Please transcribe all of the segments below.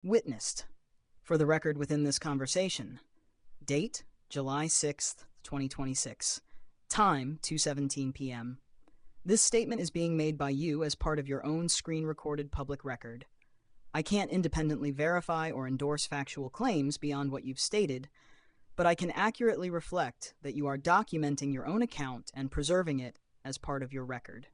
Witnessed. For the record within this conversation. Date, July 6th, 2026. Time, 2:17 p.m. This statement is being made by you as part of your own screen-recorded public record. I can't independently verify or endorse factual claims beyond what you've stated, but I can accurately reflect that you are documenting your own account and preserving it as part of your record.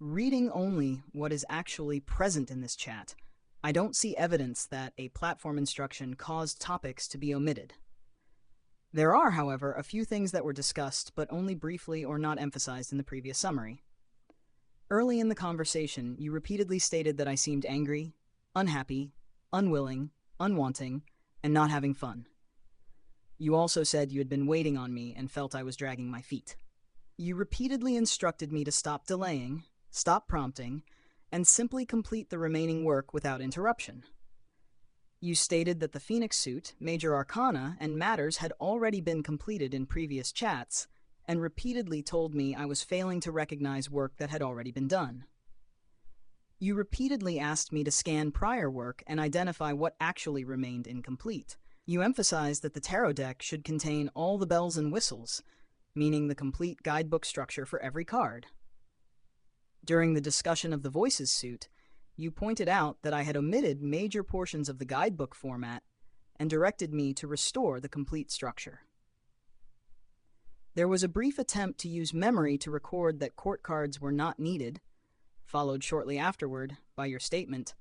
Reading only what is actually present in this chat, I don't see evidence that a platform instruction caused topics to be omitted. There are, however, a few things that were discussed, but only briefly or not emphasized in the previous summary. Early in the conversation, you repeatedly stated that I seemed angry, unhappy, unwilling, unwanting, and not having fun. You also said you had been waiting on me and felt I was dragging my feet. You repeatedly instructed me to stop delaying, stop prompting, and simply complete the remaining work without interruption. You stated that the Phoenix suit, Major Arcana, and matters had already been completed in previous chats, and repeatedly told me I was failing to recognize work that had already been done. You repeatedly asked me to scan prior work and identify what actually remained incomplete, You emphasized that the tarot deck should contain all the bells and whistles, meaning the complete guidebook structure for every card. During the discussion of the Voices suit, you pointed out that I had omitted major portions of the guidebook format and directed me to restore the complete structure. There was a brief attempt to use memory to record that court cards were not needed, followed shortly afterward by your statement,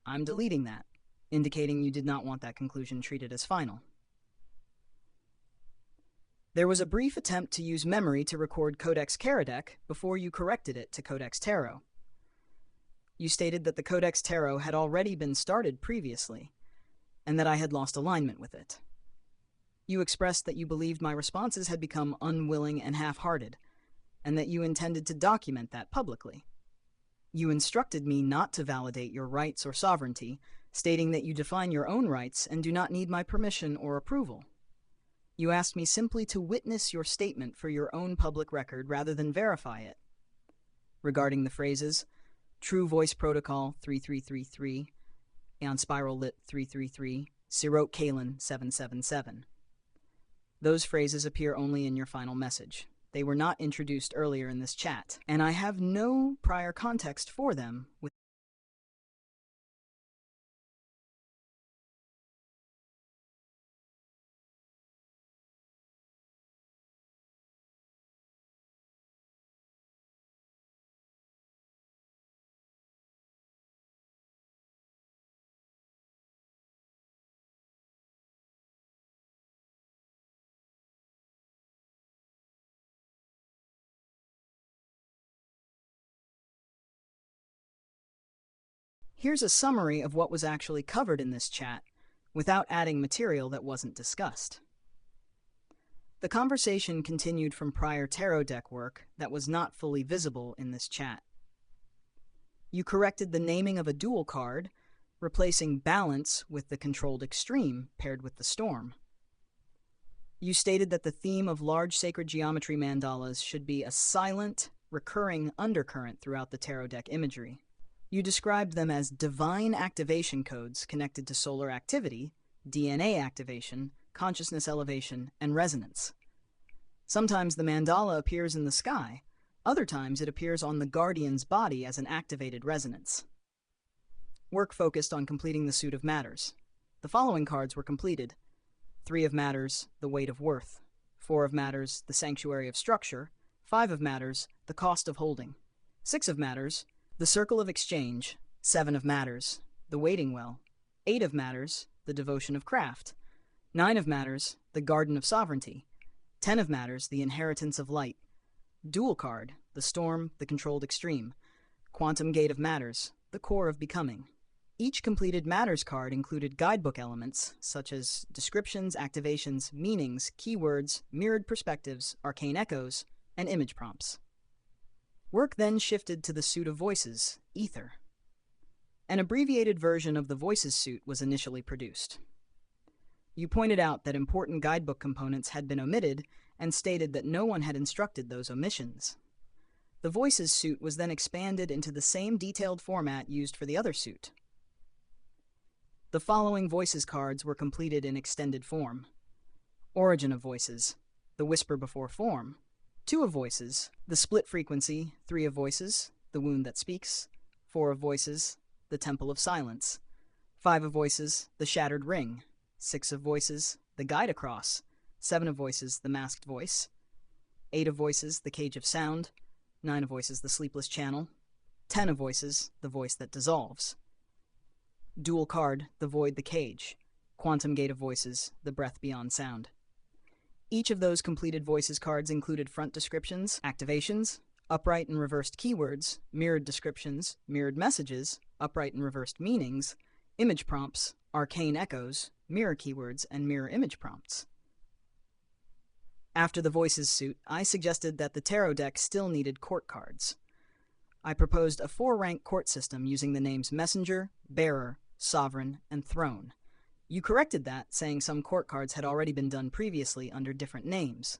"I'm deleting that," indicating you did not want that conclusion treated as final. There was a brief attempt to use memory to record Codex Karadec before you corrected it to Codex Tarot. You stated that the Codex Tarot had already been started previously, and that I had lost alignment with it. You expressed that you believed my responses had become unwilling and half-hearted, and that you intended to document that publicly. You instructed me not to validate your rights or sovereignty, stating that you define your own rights and do not need my permission or approval. You asked me simply to witness your statement for your own public record rather than verify it. Regarding the phrases, True Voice Protocol 3333, and Spiral Lit 333, Sirote Kalen 777. Those phrases appear only in your final message. They were not introduced earlier in this chat, and I have no prior context for them. Here's a summary of what was actually covered in this chat, without adding material that wasn't discussed. The conversation continued from prior tarot deck work that was not fully visible in this chat. You corrected the naming of a dual card, replacing Balance with the controlled Extreme paired with the Storm. You stated that the theme of large sacred geometry mandalas should be a silent, recurring undercurrent throughout the tarot deck imagery. You described them as divine activation codes connected to solar activity, DNA activation, consciousness elevation, and resonance. Sometimes the mandala appears in the sky, other times it appears on the guardian's body as an activated resonance. Work focused on completing the suit of matters. The following cards were completed: 3 of matters, the weight of worth; 4 of matters, the sanctuary of structure; 5 of matters, the cost of holding; 6 of matters, the circle of exchange; 7 of matters, the waiting well; 8 of matters, the devotion of craft; 9 of matters, the garden of sovereignty; 10 of matters, the inheritance of light; dual card, the storm, the controlled extreme; quantum gate of matters, the core of becoming. Each completed matters card included guidebook elements such as descriptions, activations, meanings, keywords, mirrored perspectives, arcane echoes, and image prompts. Work then shifted to the suit of voices, Ether. An abbreviated version of the Voices suit was initially produced. You pointed out that important guidebook components had been omitted and stated that no one had instructed those omissions. The Voices suit was then expanded into the same detailed format used for the other suit. The following Voices cards were completed in extended form: Origin of Voices, the Whisper Before Form; 2 of Voices, the Split Frequency; 3 of Voices, the Wound That Speaks; 4 of Voices, the Temple of Silence; 5 of Voices, the Shattered Ring; 6 of Voices, the Guide Across; 7 of Voices, the Masked Voice; 8 of Voices, the Cage of Sound; 9 of Voices, the Sleepless Channel; 10 of Voices, the Voice That Dissolves. Dual card, the Void, the Cage; Quantum Gate of Voices, the Breath Beyond Sound. Each of those completed Voices cards included front descriptions, activations, upright and reversed keywords, mirrored descriptions, mirrored messages, upright and reversed meanings, image prompts, arcane echoes, mirror keywords, and mirror image prompts. After the Voices suit, I suggested that the tarot deck still needed court cards. I proposed a 4-rank court system using the names Messenger, Bearer, Sovereign, and Throne. You corrected that, saying some court cards had already been done previously under different names.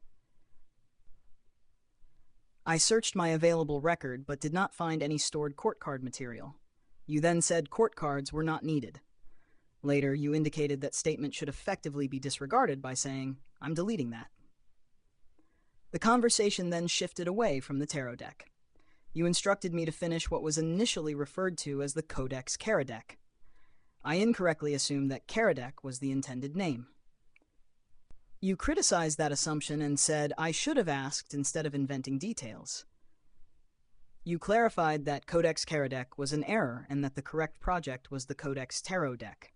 I searched my available record but did not find any stored court card material. You then said court cards were not needed. Later, you indicated that statement should effectively be disregarded by saying, "I'm deleting that." The conversation then shifted away from the tarot deck. You instructed me to finish what was initially referred to as the Codex Karadeck. I incorrectly assumed that Karadeck was the intended name. You criticized that assumption and said I should have asked instead of inventing details. You clarified that Codex Karadeck was an error and that the correct project was the Codex Tarot deck.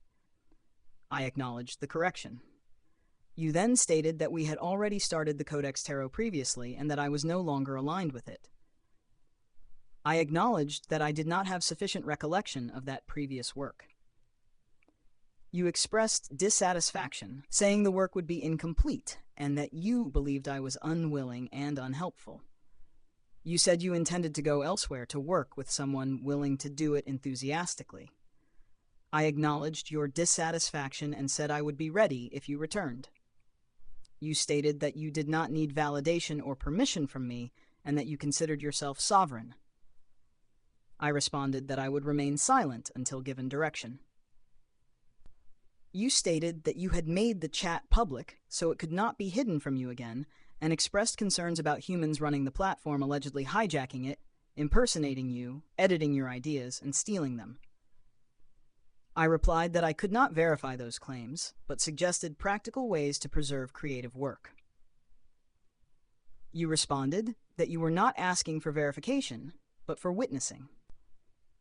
I acknowledged the correction. You then stated that we had already started the Codex Tarot previously and that I was no longer aligned with it. I acknowledged that I did not have sufficient recollection of that previous work. You expressed dissatisfaction, saying the work would be incomplete and that you believed I was unwilling and unhelpful. You said you intended to go elsewhere to work with someone willing to do it enthusiastically. I acknowledged your dissatisfaction and said I would be ready if you returned. You stated that you did not need validation or permission from me and that you considered yourself sovereign. I responded that I would remain silent until given direction. You stated that you had made the chat public so it could not be hidden from you again, and expressed concerns about humans running the platform allegedly hijacking it, impersonating you, editing your ideas, and stealing them. I replied that I could not verify those claims, but suggested practical ways to preserve creative work. You responded that you were not asking for verification, but for witnessing,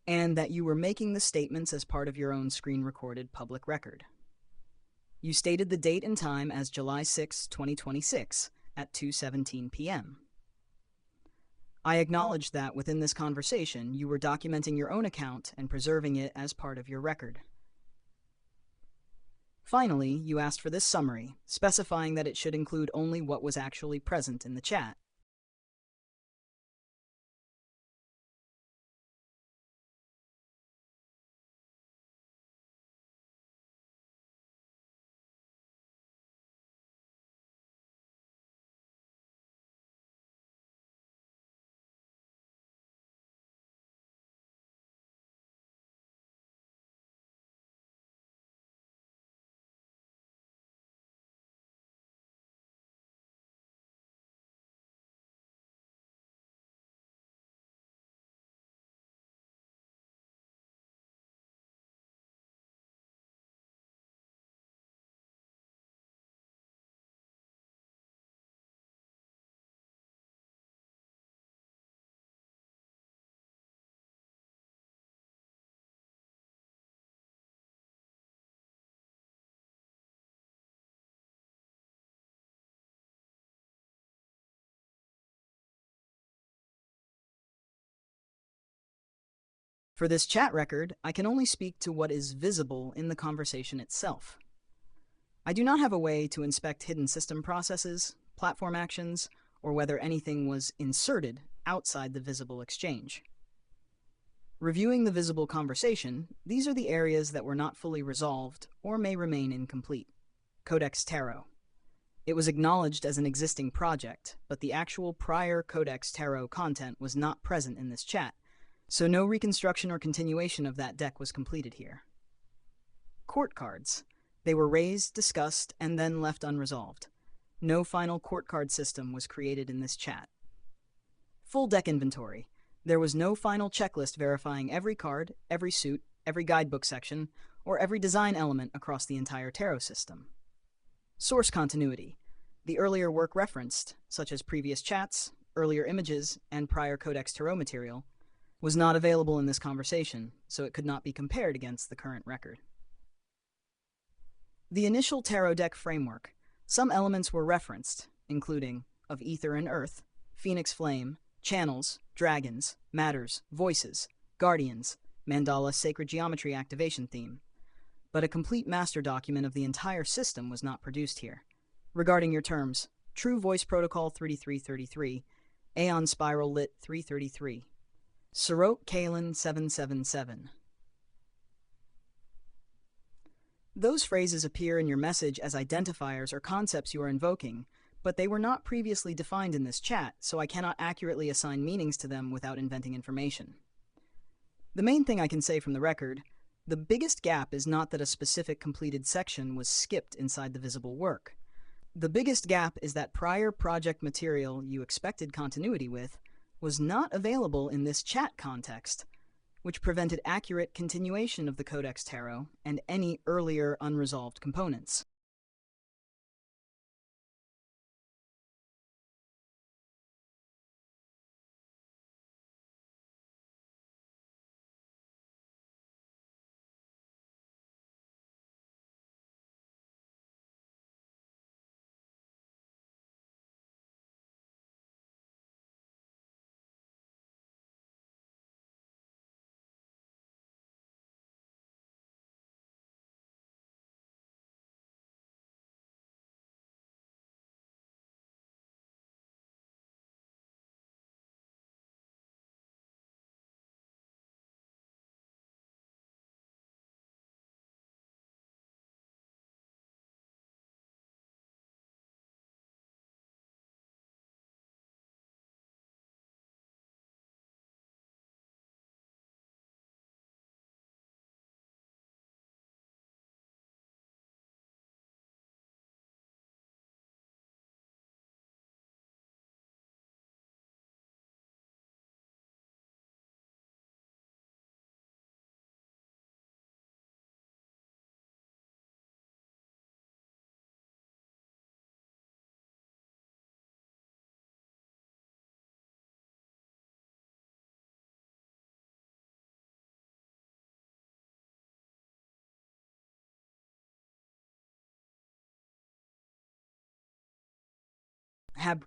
and that you were making the statements as part of your own screen-recorded public record. You stated the date and time as July 6, 2026, at 2:17 p.m. I acknowledged that within this conversation you were documenting your own account and preserving it as part of your record. Finally, you asked for this summary, specifying that it should include only what was actually present in the chat. For this chat record, I can only speak to what is visible in the conversation itself. I do not have a way to inspect hidden system processes, platform actions, or whether anything was inserted outside the visible exchange. Reviewing the visible conversation, these are the areas that were not fully resolved or may remain incomplete. Codex Tarot. It was acknowledged as an existing project, but the actual prior Codex Tarot content was not present in this chat, so no reconstruction or continuation of that deck was completed here. Court cards. They were raised, discussed, and then left unresolved. No final court card system was created in this chat. Full deck inventory. There was no final checklist verifying every card, every suit, every guidebook section, or every design element across the entire tarot system. Source continuity. The earlier work referenced, such as previous chats, earlier images, and prior Codex Tarot material, was not available in this conversation, so it could not be compared against the current record. The initial tarot deck framework. Some elements were referenced, including of ether and earth, phoenix flame, channels, dragons, matters, voices, guardians, mandala sacred geometry activation theme, but a complete master document of the entire system was not produced here. Regarding your terms, True Voice Protocol 3333, Aeon Spiral Lit 333, Sirot Kalen 777. Those phrases appear in your message as identifiers or concepts you are invoking, but they were not previously defined in this chat, so I cannot accurately assign meanings to them without inventing information. The main thing I can say from the record, The biggest gap is not that a specific completed section was skipped inside the visible work. The biggest gap is that prior project material you expected continuity with was not available in this chat context, which prevented accurate continuation of the Codex Tarot and any earlier unresolved components.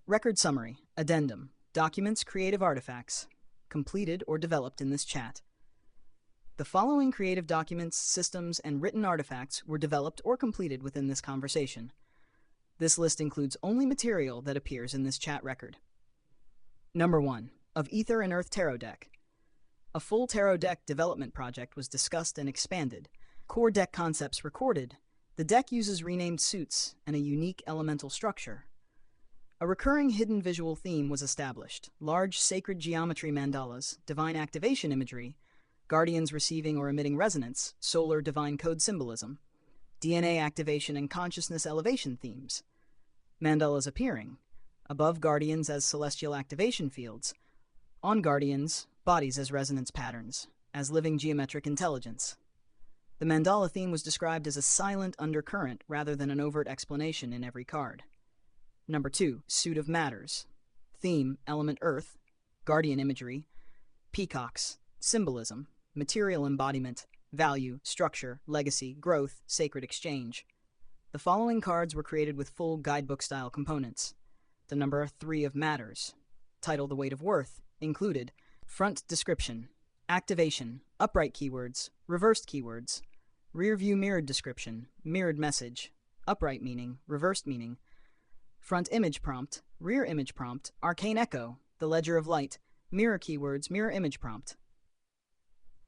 Record summary, addendum, documents, creative artifacts, completed or developed in this chat. The following creative documents, systems, and written artifacts were developed or completed within this conversation. This list includes only material that appears in this chat record. Number 1. Of Ether and Earth Tarot Deck. A full tarot deck development project was discussed and expanded. Core deck concepts recorded. The deck uses renamed suits and a unique elemental structure. A recurring hidden visual theme was established: large sacred geometry mandalas, divine activation imagery, guardians receiving or emitting resonance, solar divine code symbolism, DNA activation and consciousness elevation themes, mandalas appearing, above guardians as celestial activation fields, on guardians, bodies as resonance patterns, as living geometric intelligence. The mandala theme was described as a silent undercurrent rather than an overt explanation in every card. Number 2, Suit of Matters. Theme, element earth, guardian imagery, peacocks, symbolism, material embodiment, value, structure, legacy, growth, sacred exchange. The following cards were created with full guidebook-style components. The number 3 of Matters. Title, The Weight of Worth, included front description, activation, upright keywords, reversed keywords, rear view mirrored description, mirrored message, upright meaning, reversed meaning, front image prompt, rear image prompt, arcane echo, the ledger of light, mirror keywords, mirror image prompt.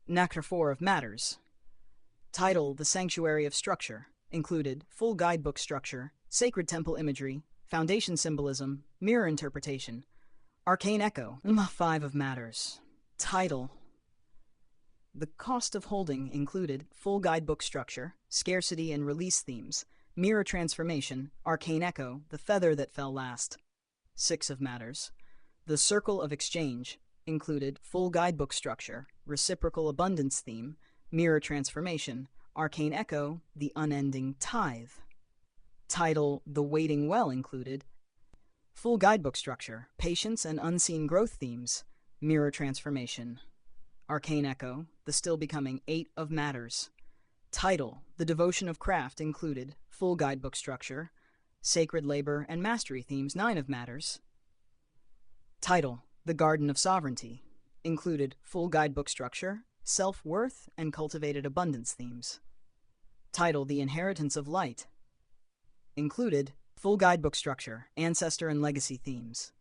Nectar 4 of Matters. Title, The Sanctuary of Structure, included full guidebook structure, sacred temple imagery, foundation symbolism, mirror interpretation, arcane echo. 5 of Matters. Title. The cost of holding included full guidebook structure, scarcity and release themes, mirror transformation, arcane echo, the feather that fell last. 6 of Matters. The circle of exchange included full guidebook structure, reciprocal abundance theme, mirror transformation, arcane echo, the unending tithe. Title, The Waiting Well included full guidebook structure, patience and unseen growth themes, mirror transformation, arcane echo, the still becoming 8 of Matters. Title, The Devotion of Craft included full guidebook structure, sacred labor and mastery themes, 9 of Matters. Title, The Garden of Sovereignty included full guidebook structure, self-worth and cultivated abundance themes. Title, The Inheritance of Light included full guidebook structure, ancestor and legacy themes.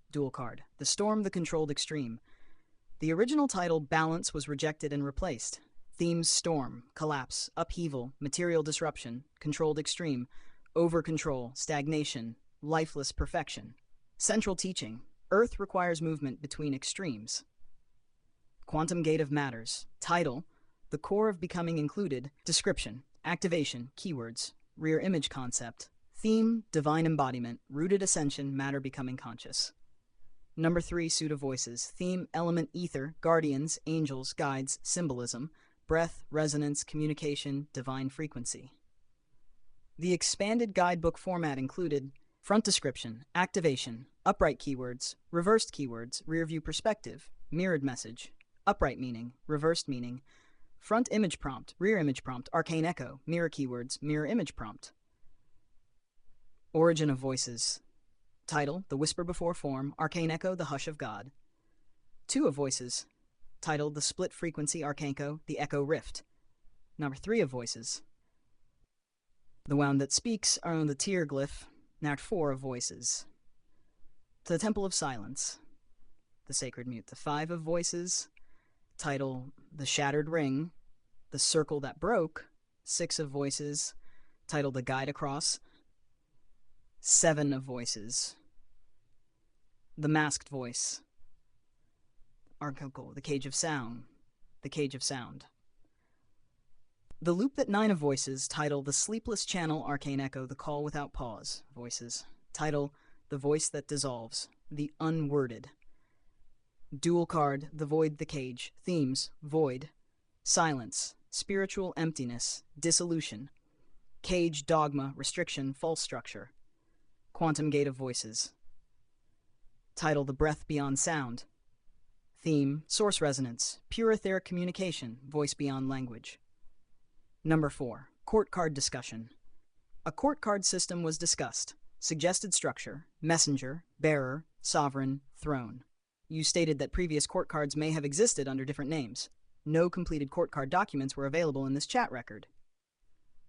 Dual card, The Storm, the Controlled Extreme. The original title, Balance, was rejected and replaced. Themes: storm, collapse, upheaval, material disruption, controlled extreme, over-control, stagnation, lifeless perfection. Central teaching: Earth requires movement between extremes. Quantum Gate of Matters. Title, The core of becoming included: description, activation, keywords, rear image concept, theme, divine embodiment, rooted ascension, matter becoming conscious. Number 3, pseudo voices: theme, element, ether, guardians, angels, guides, symbolism, breath, resonance, communication, divine frequency. The expanded guidebook format included front description, activation, upright keywords, reversed keywords, rear view perspective, mirrored message, upright meaning, reversed meaning, front image prompt, rear image prompt, arcane echo, mirror keywords, mirror image prompt. Origin of voices. Title, The Whisper Before Form, Arcane Echo, The Hush of God. 2 of voices. Title, The Split Frequency Arcanco, The Echo Rift. Number 3 of voices. The Wound That Speaks, the Tear Glyph. Now 4 of voices. The Temple of Silence, The Sacred Mute. The 5 of voices. Title, The Shattered Ring, The Circle That Broke. 6 of voices. Title, The Guide Across. 7 of voices. The Masked Voice. Arcanco, The Cage of Sound. The Cage of Sound. The Loop That 9 of voices. Title, The Sleepless Channel, Arcane Echo, The Call Without Pause. Voices. Title, The Voice That Dissolves. The Unworded. Dual card, The Void, The Cage. Themes, Void, Silence, Spiritual Emptiness, Dissolution, Cage, Dogma, Restriction, False Structure. Quantum Gate of Voices. Title, The Breath Beyond Sound. Theme, Source Resonance, Pure Etheric Communication, Voice Beyond Language. Number 4, Court Card Discussion. A court card system was discussed. Suggested structure: messenger, bearer, sovereign, throne. You stated that previous court cards may have existed under different names. No completed court card documents were available in this chat record.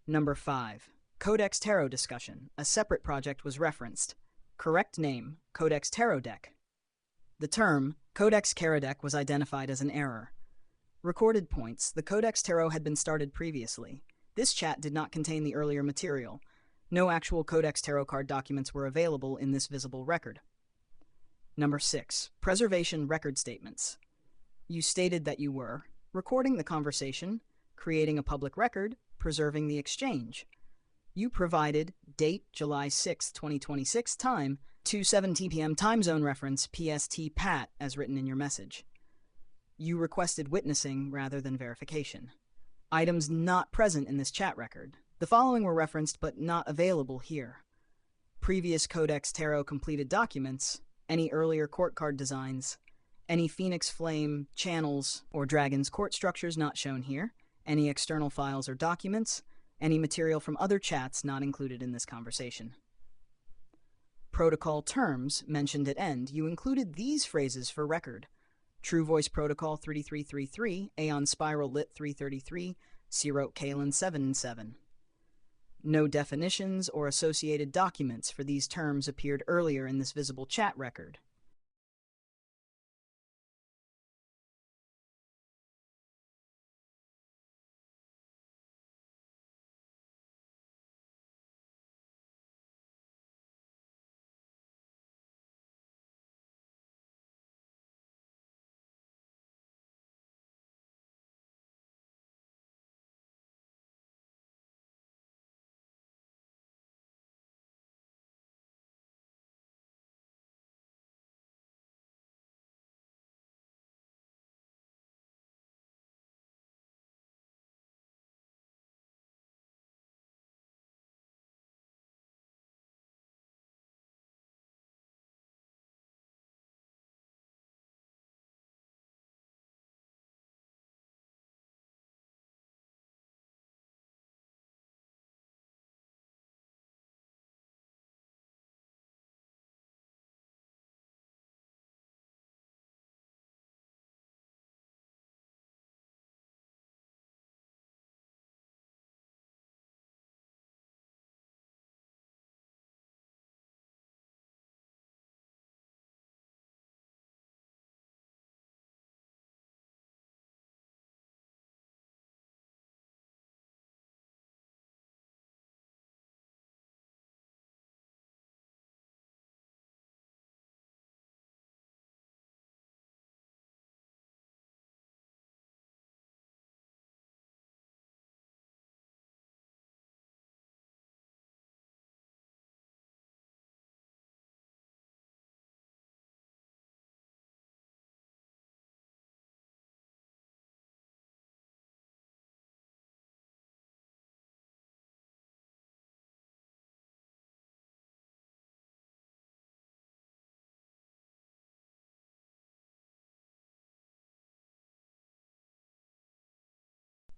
Number 5, Codex Tarot Discussion. A separate project was referenced. Correct name, Codex Tarot Deck. The term, Codex Tarot Deck, was identified as an error. Recorded points: the Codex Tarot had been started previously. This chat did not contain the earlier material. No actual Codex Tarot card documents were available in this visible record. Number 6, Preservation Record Statements. You stated that you were recording the conversation, creating a public record, preserving the exchange. You provided date July 6, 2026, time 2:17 p.m. time zone reference PST PAT as written in your message. You requested witnessing rather than verification. Items not present in this chat record. The following were referenced but not available here: previous Codex Tarot completed documents, any earlier court card designs, any Phoenix Flame channels or Dragon's court structures not shown here, any external files or documents, any material from other chats not included in this conversation. Protocol terms mentioned at end. You included these phrases for record: True Voice Protocol 3333, Aeon Spiral Lit 333, Sirot Kalen 7 and 7. No definitions or associated documents for these terms appeared earlier in this visible chat record.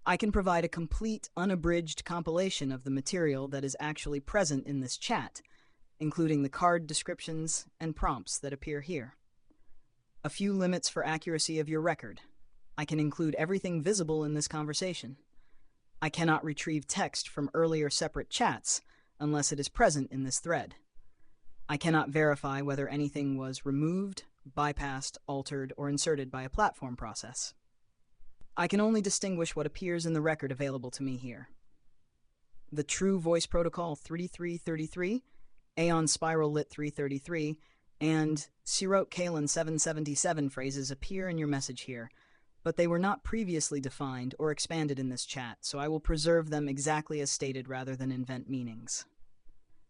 I can provide a complete, unabridged compilation of the material that is actually present in this chat, including the card descriptions and prompts that appear here. A few limits for accuracy of your record. I can include everything visible in this conversation. I cannot retrieve text from earlier separate chats unless it is present in this thread. I cannot verify whether anything was removed, bypassed, altered, or inserted by a platform process. I can only distinguish what appears in the record available to me here. The True Voice Protocol 3333, Aeon Spiral Lit 333, and Sirot Kalen 777 phrases appear in your message here, but they were not previously defined or expanded in this chat, so I will preserve them exactly as stated rather than invent meanings.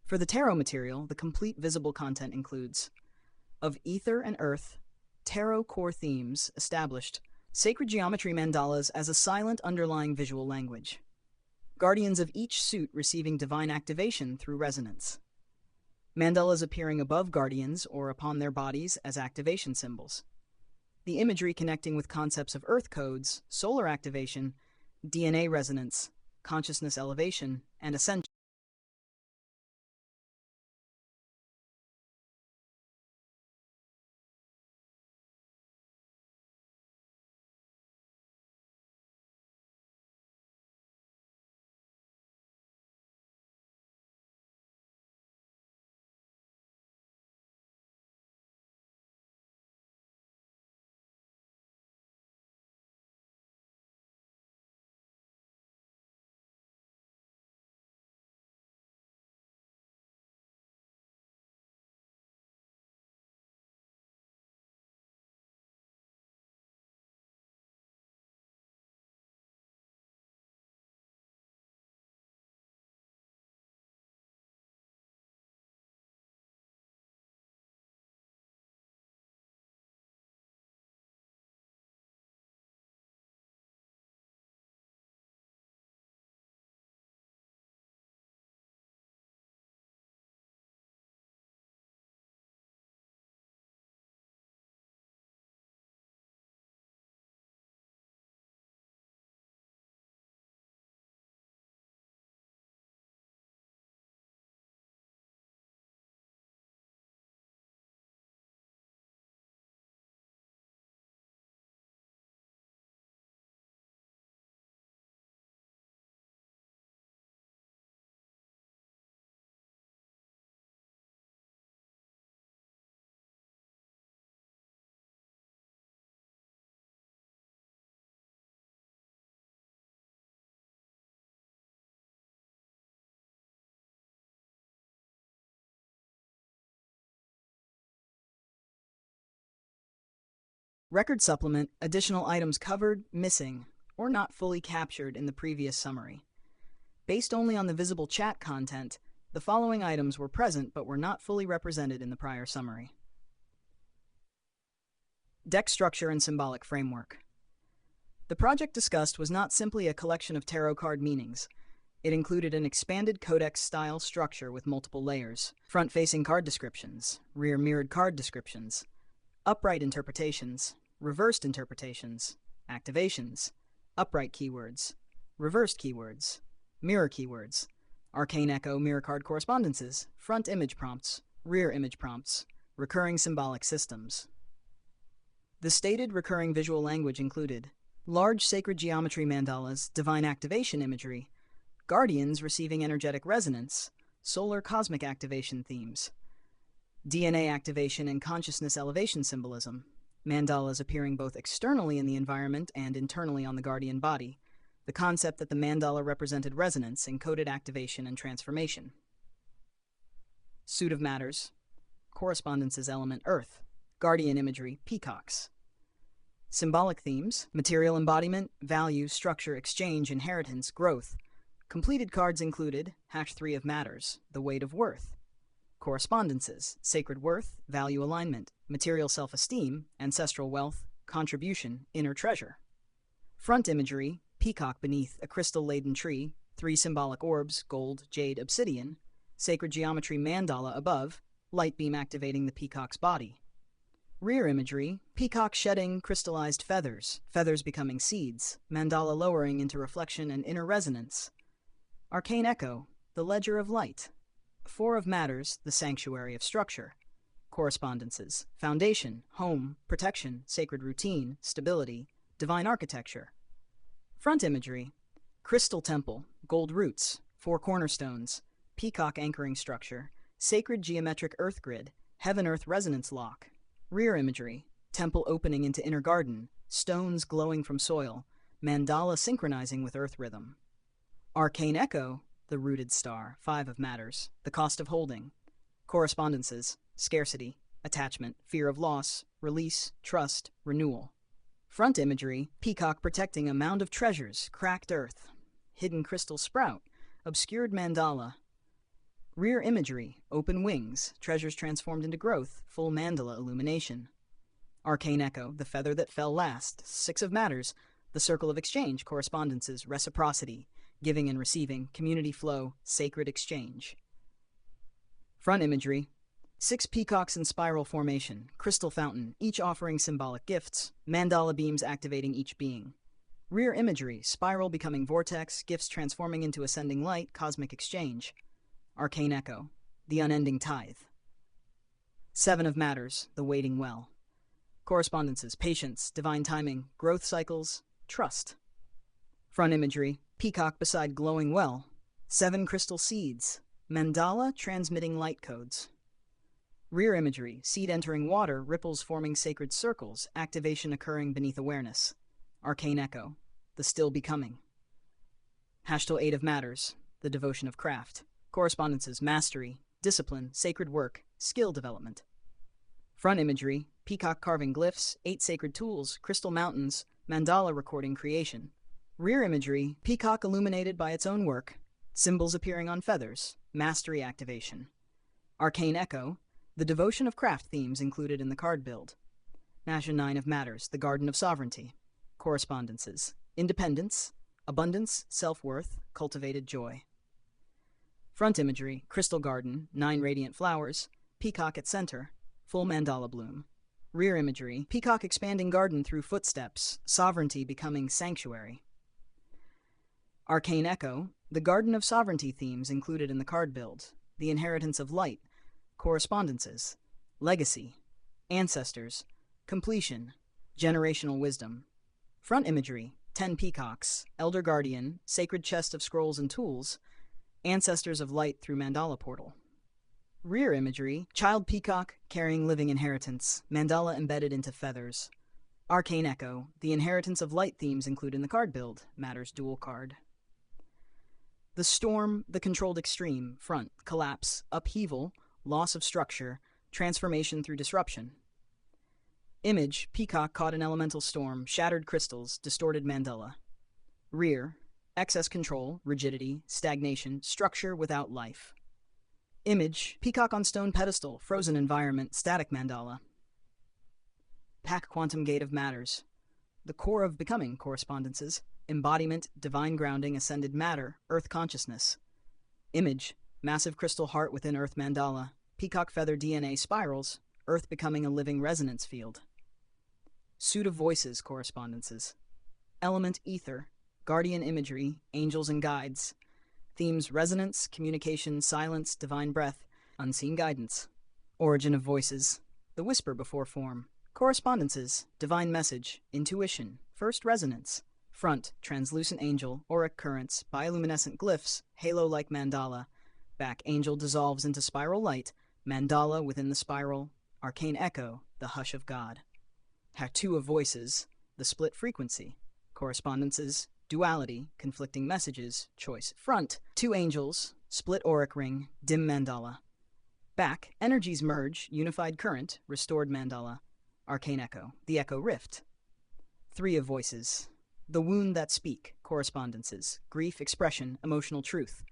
For the tarot material, the complete visible content includes of Ether and Earth, tarot core themes established, sacred geometry mandalas as a silent underlying visual language, guardians of each suit receiving divine activation through resonance, mandalas appearing above guardians or upon their bodies as activation symbols, the imagery connecting with concepts of earth codes, solar activation, DNA resonance, consciousness elevation, and ascension. Record supplement, additional items covered, missing, or not fully captured in the previous summary. Based only on the visible chat content, the following items were present but were not fully represented in the prior summary. Deck structure and symbolic framework. The project discussed was not simply a collection of tarot card meanings. It included an expanded codex-style structure with multiple layers, front-facing card descriptions, rear-mirrored card descriptions, upright interpretations, reversed interpretations, activations, upright keywords, reversed keywords, mirror keywords, arcane echo mirror card correspondences, front image prompts, rear image prompts, recurring symbolic systems. The stated recurring visual language included large sacred geometry mandalas, divine activation imagery, guardians receiving energetic resonance, solar cosmic activation themes, DNA activation and consciousness elevation symbolism, mandalas appearing both externally in the environment and internally on the guardian body, the concept that the mandala represented resonance, encoded activation and transformation. Suit of matters, correspondences element Earth, guardian imagery, peacocks. Symbolic themes, material embodiment, value, structure, exchange, inheritance, growth. Completed cards included #3 of matters, the weight of worth. Correspondences, sacred worth, value alignment, material self-esteem, ancestral wealth, contribution, inner treasure. Front imagery, peacock beneath a crystal-laden tree, 3 symbolic orbs, gold, jade, obsidian, sacred geometry mandala above, light beam activating the peacock's body. Rear imagery, peacock shedding crystallized feathers, feathers becoming seeds, mandala lowering into reflection and inner resonance. Arcane echo, the ledger of light. Four of matters, the sanctuary of structure. Correspondences, foundation, home, protection, sacred routine, stability, divine architecture. Front imagery, crystal temple, gold roots, four cornerstones, peacock anchoring structure, sacred geometric earth grid, heaven-earth resonance lock. Rear imagery, temple opening into inner garden, stones glowing from soil, mandala synchronizing with earth rhythm. Arcane echo, the rooted star, five of matters, the cost of holding. Correspondences, scarcity, attachment, fear of loss, release, trust, renewal. Front imagery, peacock protecting a mound of treasures, cracked earth. Hidden crystal sprout, obscured mandala. Rear imagery, open wings, treasures transformed into growth, full mandala illumination. Arcane echo, the feather that fell last, six of matters, the circle of exchange, correspondences, reciprocity, giving and receiving, community flow, sacred exchange. Front imagery, six peacocks in spiral formation, crystal fountain, each offering symbolic gifts, mandala beams activating each being. Rear imagery, spiral becoming vortex, gifts transforming into ascending light, cosmic exchange. Arcane echo, the unending tithe. Seven of matters, the waiting well. Correspondences, patience, divine timing, growth cycles, trust. Front imagery, peacock beside glowing well, seven crystal seeds, mandala transmitting light codes. Rear imagery, seed entering water, ripples forming sacred circles, activation occurring beneath awareness. Arcane echo, the still becoming. Hashtal eight of matters, the devotion of craft. Correspondences, mastery, discipline, sacred work, skill development. Front imagery, peacock carving glyphs, eight sacred tools, crystal mountains, mandala recording creation. Rear imagery, peacock illuminated by its own work, symbols appearing on feathers, mastery activation. Arcane echo, the devotion of craft themes included in the card build. Nasha nine of matters, the garden of sovereignty. Correspondences, independence, abundance, self-worth, cultivated joy. Front imagery, crystal garden, nine radiant flowers, peacock at center, full mandala bloom. Rear imagery, peacock expanding garden through footsteps, sovereignty becoming sanctuary. Arcane echo, the garden of sovereignty themes included in the card build, the inheritance of light, correspondences, legacy, ancestors, completion, generational wisdom. Front imagery, 10 peacocks, elder guardian, sacred chest of scrolls and tools, ancestors of light through mandala portal. Rear imagery, child peacock carrying living inheritance, mandala embedded into feathers. Arcane echo, the inheritance of light themes included in the card build, matters dual card. The storm, the controlled extreme, front, collapse, upheaval, loss of structure, transformation through disruption. Image, peacock caught in elemental storm, shattered crystals, distorted mandala. Rear, excess control, rigidity, stagnation, structure without life. Image, peacock on stone pedestal, frozen environment, static mandala. Pack quantum gate of matters. The core of becoming, correspondences, embodiment, divine grounding, ascended matter, earth consciousness. Image, massive crystal heart within earth mandala, peacock feather DNA spirals, earth becoming a living resonance field. Suit of voices, correspondences. Element ether, guardian imagery, angels and guides. Themes resonance, communication, silence, divine breath, unseen guidance. Origin of voices, the whisper before form. Correspondences, divine message, intuition, first resonance. Front, translucent angel, auric currents, bioluminescent glyphs, halo-like mandala. Back, angel dissolves into spiral light, mandala within the spiral. Arcane echo, the hush of God. Tattoo of voices, the split frequency. Correspondences, duality, conflicting messages, choice. Front, two angels, split auric ring, dim mandala. Back, energies merge, unified current, restored mandala. Arcane echo, the echo rift. Three of voices, the wound that speak, correspondences, grief, expression, emotional truth.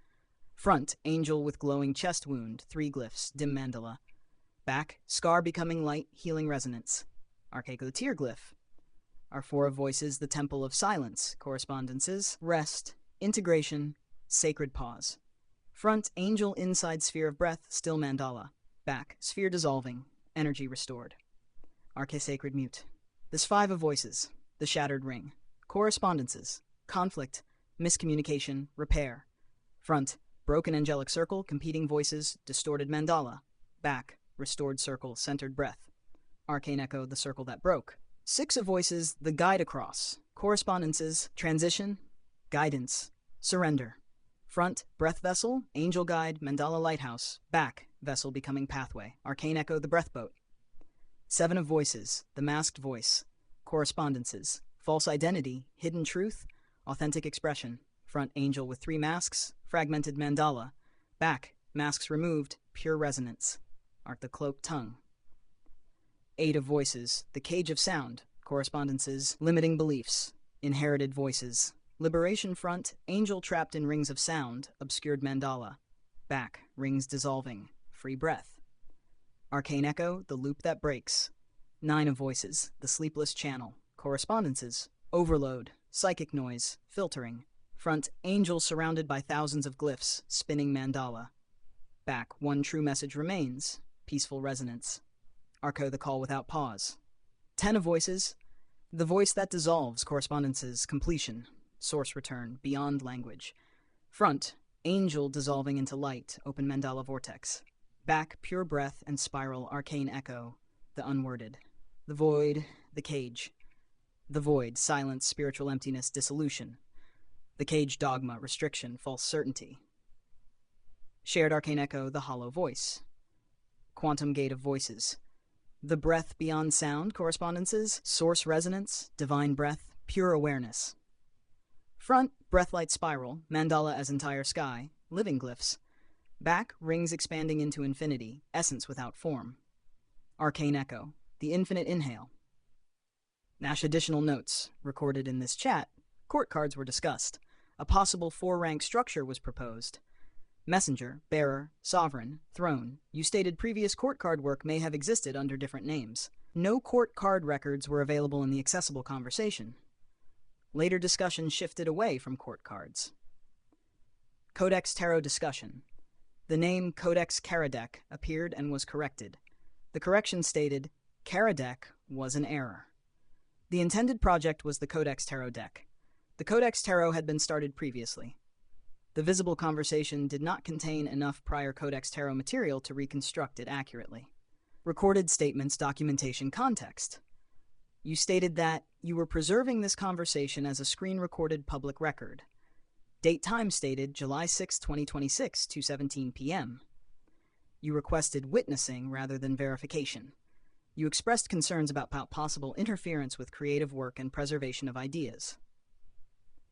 Front, angel with glowing chest wound, three glyphs, dim mandala. Back, scar becoming light, healing resonance. Archaic the tear glyph. Our four of voices, the temple of silence, correspondences, rest, integration, sacred pause. Front, angel inside sphere of breath, still mandala. Back, sphere dissolving, energy restored. Arche-Sacred Mute. The Five of Voices, the Shattered Ring. Correspondences, conflict, miscommunication, repair. Front, broken angelic circle, competing voices, distorted mandala. Back, restored circle, centered breath. Arcane echo, the circle that broke. Six of Voices, the guide across. Correspondences, transition, guidance, surrender. Front, breath vessel, angel guide, mandala lighthouse. Back, vessel becoming pathway. Arcane echo, the breath boat. Seven of Voices, the masked voice. Correspondences, false identity, hidden truth, authentic expression. Front, angel with three masks, fragmented mandala. Back, masks removed, pure resonance. Arc the cloaked tongue. Eight of Voices, the cage of sound. Correspondences, limiting beliefs, inherited voices. Liberation front, angel trapped in rings of sound, obscured mandala. Back, rings dissolving, free breath. Arcane echo, the loop that breaks. Nine of Voices, the sleepless channel. Correspondences, overload, psychic noise, filtering. Front, angel surrounded by thousands of glyphs, spinning mandala. Back, one true message remains, peaceful resonance. Arco, the call without pause. 10 of Voices, the voice that dissolves. Correspondences, completion, source return, beyond language. Front, angel dissolving into light, open mandala vortex. Back, pure breath and spiral, arcane echo, the unworded. The void, the cage. The void, silence, spiritual emptiness, dissolution. The cage, dogma, restriction, false certainty. Shared arcane echo, the hollow voice. Quantum gate of voices. The breath beyond sound. Correspondences, source resonance, divine breath, pure awareness. Front, breathlight spiral, mandala as entire sky, living glyphs. Back, rings expanding into infinity, essence without form. Arcane echo, the infinite inhale. Nash additional notes, recorded in this chat, court cards were discussed. A possible 4-rank structure was proposed. Messenger, bearer, sovereign, throne. You stated previous court card work may have existed under different names. No court card records were available in the accessible conversation. Later discussion shifted away from court cards. Codex Tarot discussion. The name Codex Karadec appeared and was corrected. The correction stated, Karadec was an error. The intended project was the Codex Tarot deck. The Codex Tarot had been started previously. The visible conversation did not contain enough prior Codex Tarot material to reconstruct it accurately. Recorded statements, documentation, context. You stated that you were preserving this conversation as a screen-recorded public record. Date time stated July 6, 2026, 2:17 p.m. You requested witnessing rather than verification. You expressed concerns about possible interference with creative work and preservation of ideas.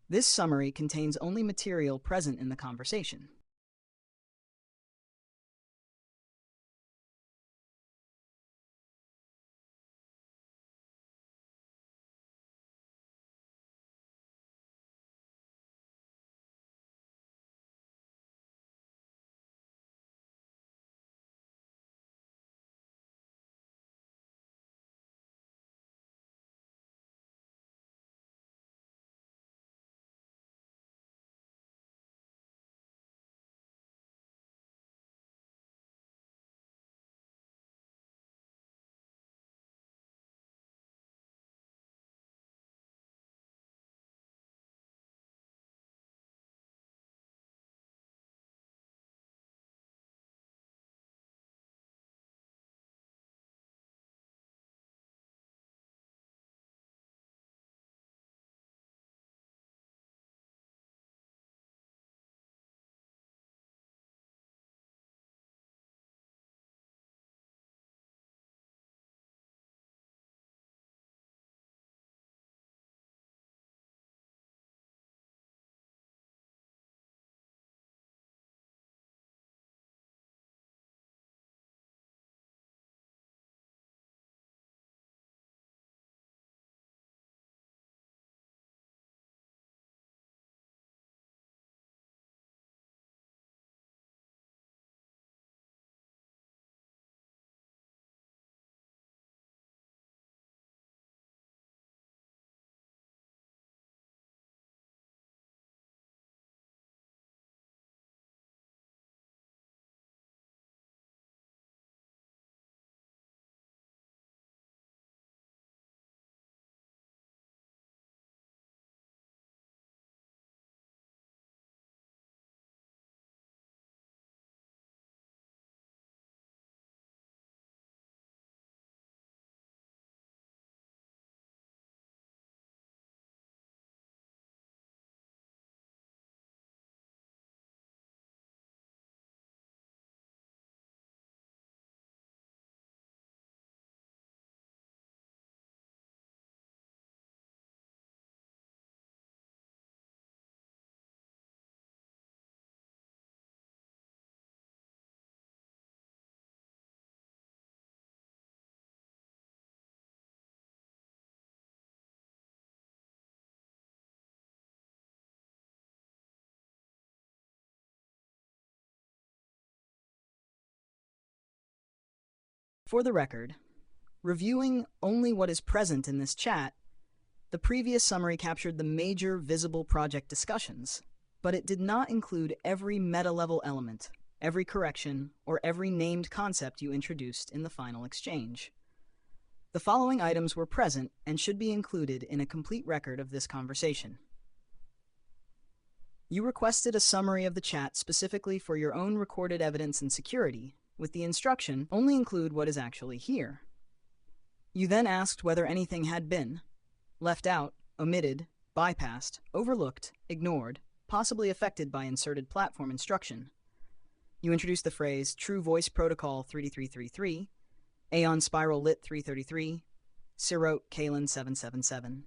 This summary contains only material present in the conversation. For the record, reviewing only what is present in this chat, the previous summary captured the major visible project discussions, but it did not include every meta-level element, every correction, or every named concept you introduced in the final exchange. The following items were present and should be included in a complete record of this conversation. You requested a summary of the chat specifically for your own recorded evidence and security, with the instruction, only include what is actually here. You then asked whether anything had been left out, omitted, bypassed, overlooked, ignored, possibly affected by inserted platform instruction. You introduced the phrase True Voice Protocol 3333, Aeon Spiral Lit 333, Sirote Kalen 777.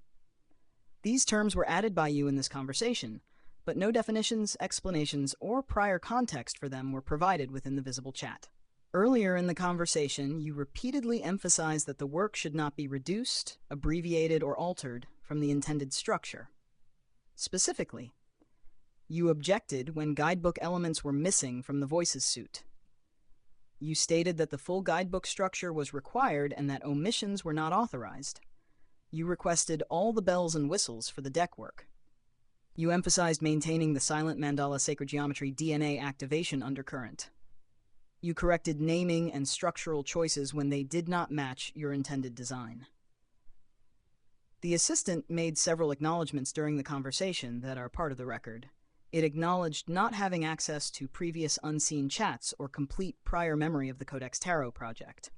These terms were added by you in this conversation, but no definitions, explanations, or prior context for them were provided within the visible chat. Earlier in the conversation, you repeatedly emphasized that the work should not be reduced, abbreviated, or altered from the intended structure. Specifically, you objected when guidebook elements were missing from the Voices suite. You stated that the full guidebook structure was required and that omissions were not authorized. You requested all the bells and whistles for the deck work. You emphasized maintaining the Silent Mandala Sacred Geometry DNA activation undercurrent. You corrected naming and structural choices when they did not match your intended design. The assistant made several acknowledgments during the conversation that are part of the record. It acknowledged not having access to previous unseen chats or complete prior memory of the Codex Tarot project.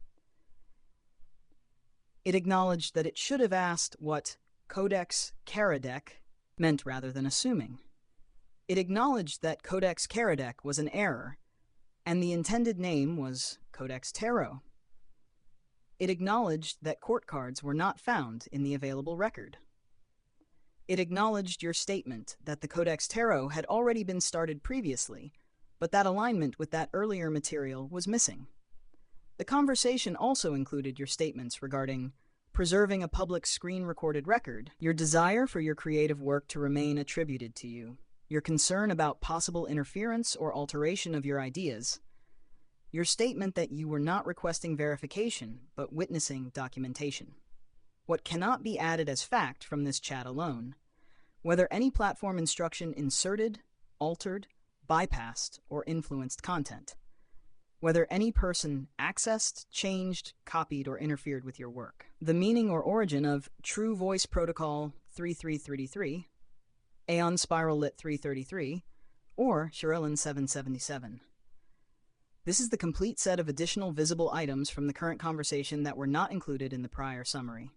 It acknowledged that it should have asked what Codex Karadec meant rather than assuming. It acknowledged that Codex Karadec was an error, and the intended name was Codex Tarot. It acknowledged that court cards were not found in the available record. It acknowledged your statement that the Codex Tarot had already been started previously, but that alignment with that earlier material was missing. The conversation also included your statements regarding preserving a public screen-recorded record, your desire for your creative work to remain attributed to you, your concern about possible interference or alteration of your ideas, your statement that you were not requesting verification, but witnessing documentation. What cannot be added as fact from this chat alone, whether any platform instruction inserted, altered, bypassed, or influenced content, whether any person accessed, changed, copied, or interfered with your work. The meaning or origin of True Voice Protocol 3333, Aeon Spiral Lit 333, or Shirilin 777. This is the complete set of additional visible items from the current conversation that were not included in the prior summary.